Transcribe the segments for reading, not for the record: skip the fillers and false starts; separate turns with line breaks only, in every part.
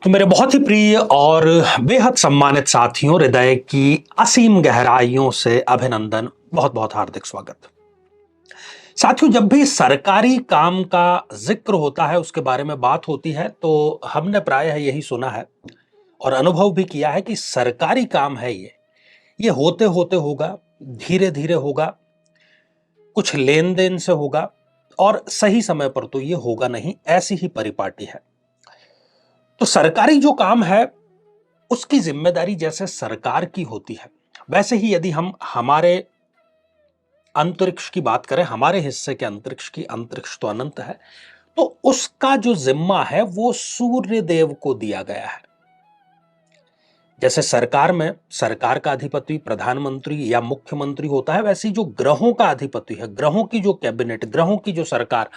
तो मेरे बहुत ही प्रिय और बेहद सम्मानित साथियों, हृदय की असीम गहराइयों से अभिनंदन, बहुत बहुत हार्दिक स्वागत। साथियों, जब भी सरकारी काम का जिक्र होता है, उसके बारे में बात होती है, तो हमने प्रायः यही सुना है और अनुभव भी किया है कि सरकारी काम है ये होते होते होगा, धीरे धीरे होगा, कुछ लेन देन से होगा और सही समय पर तो ये होगा नहीं, ऐसी ही परिपाटी है। तो सरकारी जो काम है उसकी जिम्मेदारी जैसे सरकार की होती है, वैसे ही यदि हम हमारे अंतरिक्ष की बात करें, हमारे हिस्से के अंतरिक्ष की, अंतरिक्ष तो अनंत है, तो उसका जो जिम्मा है वो सूर्य देव को दिया गया है। जैसे सरकार में सरकार का अधिपति प्रधानमंत्री या मुख्यमंत्री होता है, वैसे ही जो ग्रहों का अधिपति है, ग्रहों की जो कैबिनेट, ग्रहों की जो सरकार,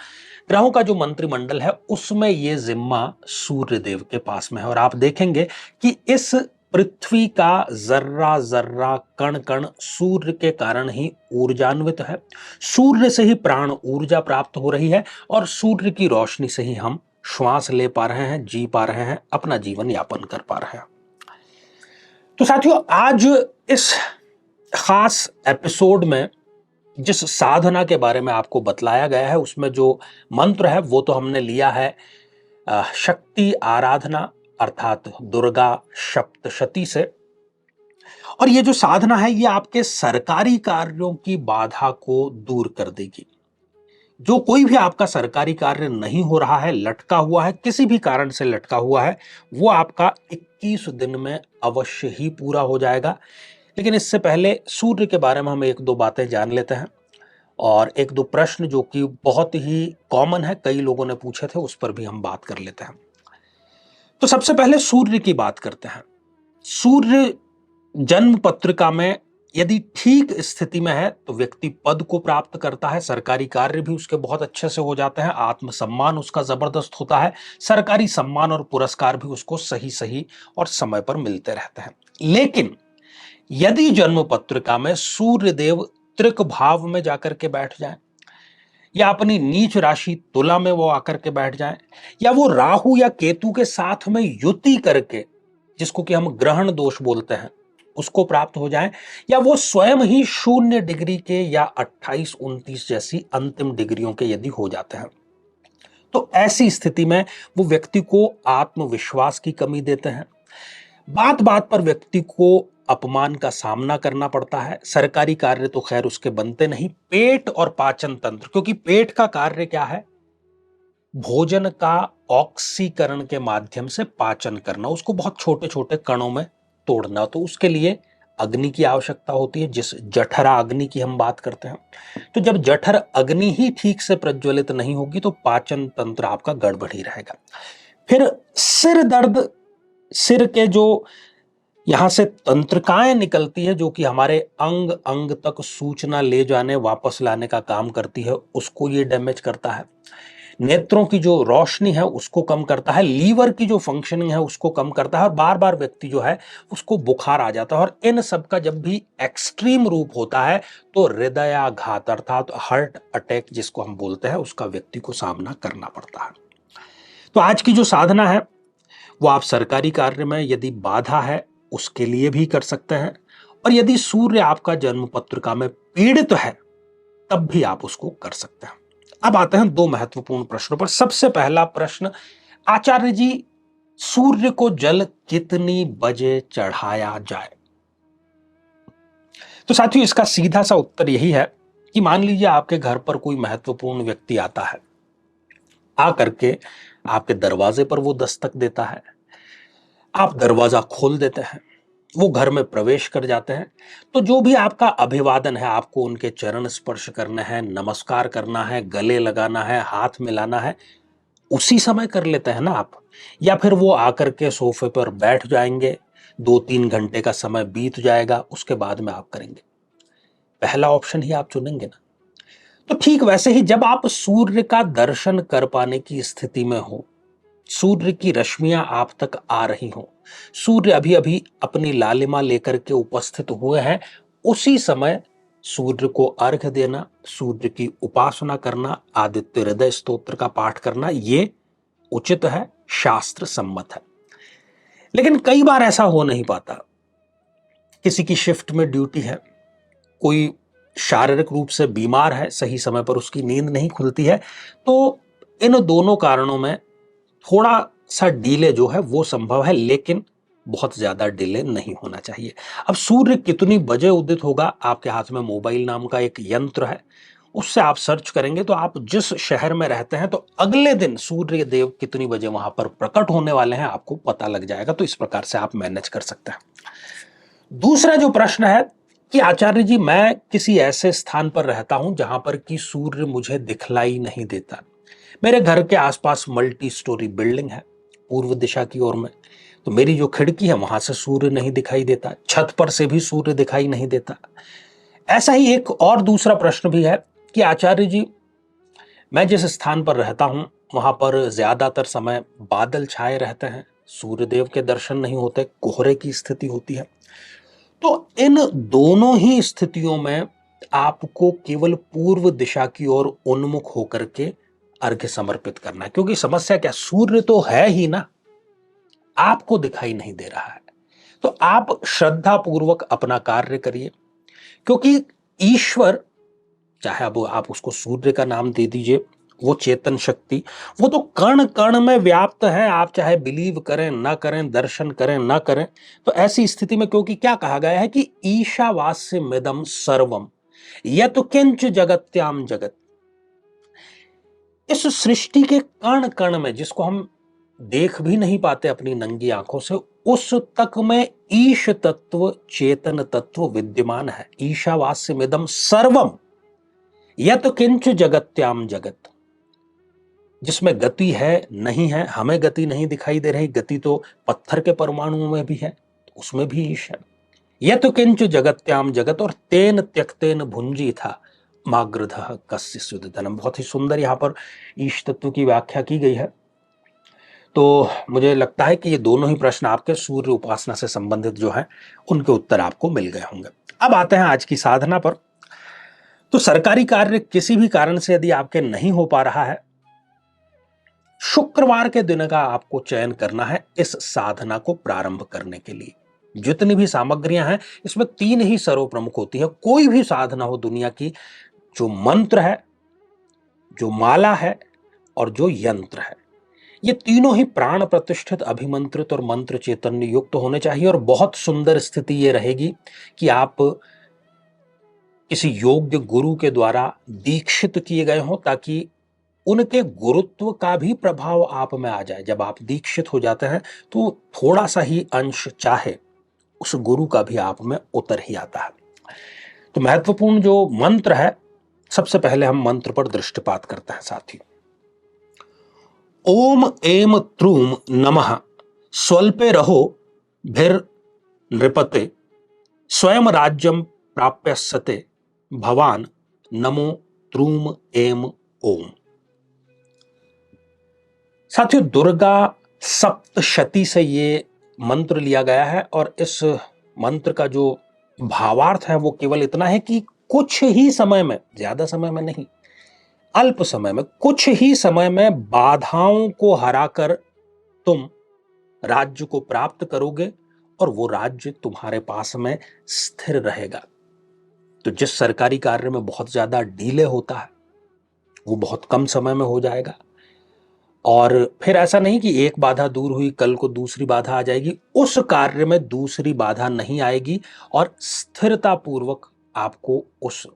ग्रहों का जो मंत्रिमंडल है, उसमें ये जिम्मा सूर्य देव के पास में है। और आप देखेंगे कि इस पृथ्वी का जर्रा जर्रा, कण कण सूर्य के कारण ही ऊर्जान्वित है। सूर्य से ही प्राण ऊर्जा प्राप्त हो रही है और सूर्य की रोशनी से ही हम श्वास ले पा रहे हैं, जी पा रहे हैं, अपना जीवन यापन कर पा रहे हैं। तो साथियों, आज इस खास एपिसोड में जिस साधना के बारे में आपको बतलाया गया है, उसमें जो मंत्र है वो तो हमने लिया है शक्ति आराधना अर्थात दुर्गा सप्तशती से। और ये जो साधना है ये आपके सरकारी कार्यों की बाधा को दूर कर देगी। जो कोई भी आपका सरकारी कार्य नहीं हो रहा है, लटका हुआ है, किसी भी कारण से लटका हुआ है, वो आपका 21 दिन में अवश्य ही पूरा हो जाएगा। लेकिन इससे पहले सूर्य के बारे में हम एक दो बातें जान लेते हैं और एक दो प्रश्न जो कि बहुत ही कॉमन है, कई लोगों ने पूछे थे, उस पर भी हम बात कर लेते हैं। तो सबसे पहले सूर्य की बात करते हैं। सूर्य जन्म पत्रिका में यदि ठीक स्थिति में है तो व्यक्ति पद को प्राप्त करता है, सरकारी कार्य भी उसके बहुत अच्छे से हो जाते हैं, आत्मसम्मान उसका जबरदस्त होता है, सरकारी सम्मान और पुरस्कार भी उसको सही सही और समय पर मिलते रहते हैं। लेकिन यदि जन्म पत्रिका में सूर्य देव त्रिक भाव में जाकर के बैठ जाए, या अपनी नीच राशि तुला में वो आकर के बैठ जाए, या वो राहु या केतु के साथ में युति करके, जिसको कि हम ग्रहण दोष बोलते हैं, उसको प्राप्त हो जाए, या वो स्वयं ही 0 डिग्री के या 28-29 जैसी अंतिम डिग्रियों के यदि हो जाते हैं, तो ऐसी स्थिति में वो व्यक्ति को आत्मविश्वास की कमी देते हैं। बात बात पर व्यक्ति को अपमान का सामना करना पड़ता है। सरकारी कार्य तो खैर उसके बनते नहीं। पेट और पाचन तंत्र, क्योंकि पेट का कार्य क्या है? भोजन का ऑक्सीकरण के माध्यम से पाचन करना, उसको बहुत छोटे छोटे कणों में तोड़ना, तो उसके लिए अग्नि की आवश्यकता होती है, जिस जठरा अग्नि की हम बात करते हैं। तो जब जठर अग्नि ही ठीक से प्रज्वलित नहीं होगी तो पाचन तंत्र आपका गड़बड़ ही रहेगा। फिर सिर दर्द, सिर के जो यहां से तंत्रिकाएं निकलती है जो कि हमारे अंग अंग तक सूचना ले जाने वापस लाने का काम करती है, उसको ये डैमेज करता है। नेत्रों की जो रोशनी है उसको कम करता है, लीवर की जो फंक्शनिंग है उसको कम करता है, और बार बार व्यक्ति जो है उसको बुखार आ जाता है। और इन सब का जब भी एक्सट्रीम रूप होता है तो हृदयाघात अर्थात हार्ट अटैक जिसको हम बोलते हैं, उसका व्यक्ति को सामना करना पड़ता है। तो आज की जो साधना है वो आप सरकारी कार्य में यदि बाधा है उसके लिए भी कर सकते हैं, और यदि सूर्य आपका जन्म पत्रिका में पीड़ित है तब भी आप उसको कर सकते हैं। अब आते हैं दो महत्वपूर्ण प्रश्नों पर। सबसे पहला प्रश्न, आचार्य जी, सूर्य को जल कितनी बजे चढ़ाया जाए? तो साथियों, इसका सीधा सा उत्तर यही है कि मान लीजिए आपके घर पर कोई महत्वपूर्ण व्यक्ति आता है, आकर के आपके दरवाजे पर वो दस्तक देता है, आप दरवाजा खोल देते हैं, वो घर में प्रवेश कर जाते हैं, तो जो भी आपका अभिवादन है, आपको उनके चरण स्पर्श करना है, नमस्कार करना है, गले लगाना है, हाथ मिलाना है, उसी समय कर लेते हैं ना आप? या फिर वो आकर के सोफे पर बैठ जाएंगे, 2-3 घंटे का समय बीत जाएगा, उसके बाद में आप करेंगे? पहला ऑप्शन ही आप चुनेंगे ना। तो ठीक वैसे ही जब आप सूर्य का दर्शन कर पाने की स्थिति में हो, सूर्य की रश्मियां आप तक आ रही हो, सूर्य अभी अभी अपनी लालिमा लेकर के उपस्थित हुए हैं, उसी समय सूर्य को अर्घ्य देना, सूर्य की उपासना करना, आदित्य हृदय स्तोत्र का पाठ करना, ये उचित है, शास्त्र सम्मत है। लेकिन कई बार ऐसा हो नहीं पाता। किसी की शिफ्ट में ड्यूटी है, कोई शारीरिक रूप से बीमार है, सही समय पर उसकी नींद नहीं खुलती है, तो इन दोनों कारणों में थोड़ा सा डिले जो है वो संभव है, लेकिन बहुत ज्यादा डिले नहीं होना चाहिए। अब सूर्य कितनी बजे उदित होगा, आपके हाथ में मोबाइल नाम का एक यंत्र है, उससे आप सर्च करेंगे तो आप जिस शहर में रहते हैं तो अगले दिन सूर्य देव कितनी बजे वहां पर प्रकट होने वाले हैं आपको पता लग जाएगा। तो इस प्रकार से आप मैनेज कर सकते हैं। दूसरा जो प्रश्न है कि आचार्य जी, मैं किसी ऐसे स्थान पर रहता हूं जहां पर कि सूर्य मुझे दिखलाई नहीं देता। मेरे घर के आसपास मल्टी स्टोरी बिल्डिंग है पूर्व दिशा की ओर में, तो मेरी जो खिड़की है वहां से सूर्य नहीं दिखाई देता, छत पर से भी सूर्य दिखाई नहीं देता। ऐसा ही एक और दूसरा प्रश्न भी है कि आचार्य जी, मैं जिस स्थान पर रहता हूं वहां पर ज्यादातर समय बादल छाए रहते हैं, सूर्यदेव के दर्शन नहीं होते, कोहरे की स्थिति होती है। तो इन दोनों ही स्थितियों में आपको केवल पूर्व दिशा की ओर उन्मुख होकर के अर्घ्य समर्पित करना है, क्योंकि समस्या क्या, सूर्य तो है ही ना, आपको दिखाई नहीं दे रहा है। तो आप श्रद्धा पूर्वक अपना कार्य करिए, क्योंकि ईश्वर, चाहे अब आप उसको सूर्य का नाम दे दीजिए, वो चेतन शक्ति, वो तो कण कण में व्याप्त है। आप चाहे बिलीव करें ना करें, दर्शन करें ना करें, तो ऐसी स्थिति में, क्योंकि क्या कहा गया है कि ईशावास्यमिदं सर्वम यत् किंच जगत्याम जगत, इस सृष्टि के कण कण में, जिसको हम देख भी नहीं पाते अपनी नंगी आंखों से, उस तक में ईश तत्व, चेतन तत्व विद्यमान है। ईशावास्यमिदं सर्वम यत् किंच जगत्याम जगत, जिसमें गति है नहीं है, हमें गति नहीं दिखाई दे रही, गति तो पत्थर के परमाणुओं में भी है, तो उसमें भी ईश है। यत् किंच जगत्याम जगत, और तेन त्यक्तेन भुंजी था मागृधः कस्य सुदधनम। बहुत ही सुंदर यहां पर ईश तत्व की व्याख्या की गई है। तो मुझे लगता है कि ये दोनों ही प्रश्न आपके सूर्य उपासना से संबंधित जो है उनके उत्तर आपको मिल गए होंगे। अब आते हैं आज की साधना पर। तो सरकारी कार्य किसी भी कारण से यदि आपके नहीं हो पा रहा है, शुक्रवार के दिन का आपको चयन करना है इस साधना को प्रारंभ करने के लिए। जितनी भी सामग्रियां हैं इसमें तीन ही सर्वप्रमुख होती है। कोई भी साधना हो दुनिया की, जो मंत्र है, जो माला है और जो यंत्र है, ये तीनों ही प्राण प्रतिष्ठित, अभिमंत्रित और मंत्र चैतन्य युक्त होने चाहिए। और बहुत सुंदर स्थिति ये रहेगी कि आप किसी योग्य गुरु के द्वारा दीक्षित किए गए हों, ताकि उनके गुरुत्व का भी प्रभाव आप में आ जाए। जब आप दीक्षित हो जाते हैं तो थोड़ा सा ही अंश चाहे उस गुरु का भी आप में उतर ही आता है। तो महत्वपूर्ण जो मंत्र है, सबसे पहले हम मंत्र पर दृष्टिपात करते हैं साथी। ओम एम त्रूम नमः स्वल्पे रहो भिर नृपते स्वयं राज्यम प्राप्यस्यते भवान नमो त्रूम एम ओम। साथियों, दुर्गा सप्तशती से ये मंत्र लिया गया है, और इस मंत्र का जो भावार्थ है वो केवल इतना है कि कुछ ही समय में, ज्यादा समय में नहीं, अल्प समय में, कुछ ही समय में बाधाओं को हराकर तुम राज्य को प्राप्त करोगे और वो राज्य तुम्हारे पास में स्थिर रहेगा। तो जिस सरकारी कार्य में बहुत ज्यादा डिले होता है वो बहुत कम समय में हो जाएगा। और फिर ऐसा नहीं कि एक बाधा दूर हुई कल को दूसरी बाधा आ जाएगी, उस कार्य में दूसरी बाधा नहीं आएगी और स्थिरता पूर्वक आपको उस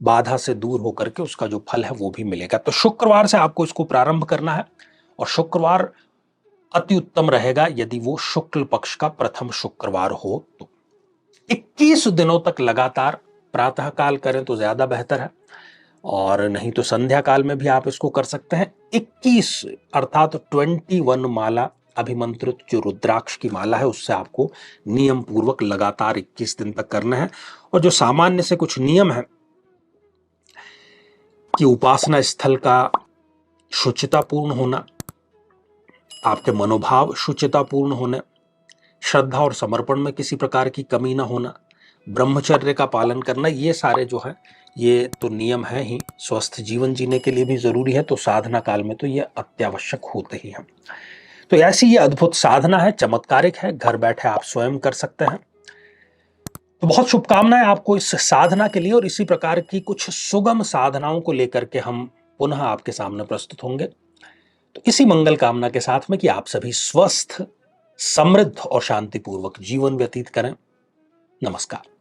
बाधा से दूर होकर के उसका जो फल है वो भी मिलेगा। तो शुक्रवार से आपको इसको प्रारंभ करना है, और शुक्रवार अति उत्तम रहेगा यदि वो शुक्ल पक्ष का प्रथम शुक्रवार हो तो। 21 दिनों तक लगातार प्रातः काल करें तो ज्यादा बेहतर है, और नहीं तो संध्या काल में भी आप इसको कर सकते हैं। 21 अर्थात 21 माला अभिमंत्रित जो रुद्राक्ष की माला है उससे आपको नियम पूर्वक लगातार 21 दिन तक करना है। और जो सामान्य से कुछ नियम है कि उपासना स्थल का शुचितापूर्ण होना, आपके मनोभाव शुचितापूर्ण होने, श्रद्धा और समर्पण में किसी प्रकार की कमी ना होना, ब्रह्मचर्य का पालन करना, ये सारे जो है ये तो नियम है ही, स्वस्थ जीवन जीने के लिए भी जरूरी है, तो साधना काल में तो ये अत्यावश्यक होते ही हैं। तो ऐसी ये अद्भुत साधना है, चमत्कारिक है, घर बैठे आप स्वयं कर सकते हैं। तो बहुत शुभकामनाएं आपको इस साधना के लिए, और इसी प्रकार की कुछ सुगम साधनाओं को लेकर के हम पुनः आपके सामने प्रस्तुत होंगे। तो इसी मंगल कामना के साथ में कि आप सभी स्वस्थ, समृद्ध और शांतिपूर्वक जीवन व्यतीत करें। नमस्कार।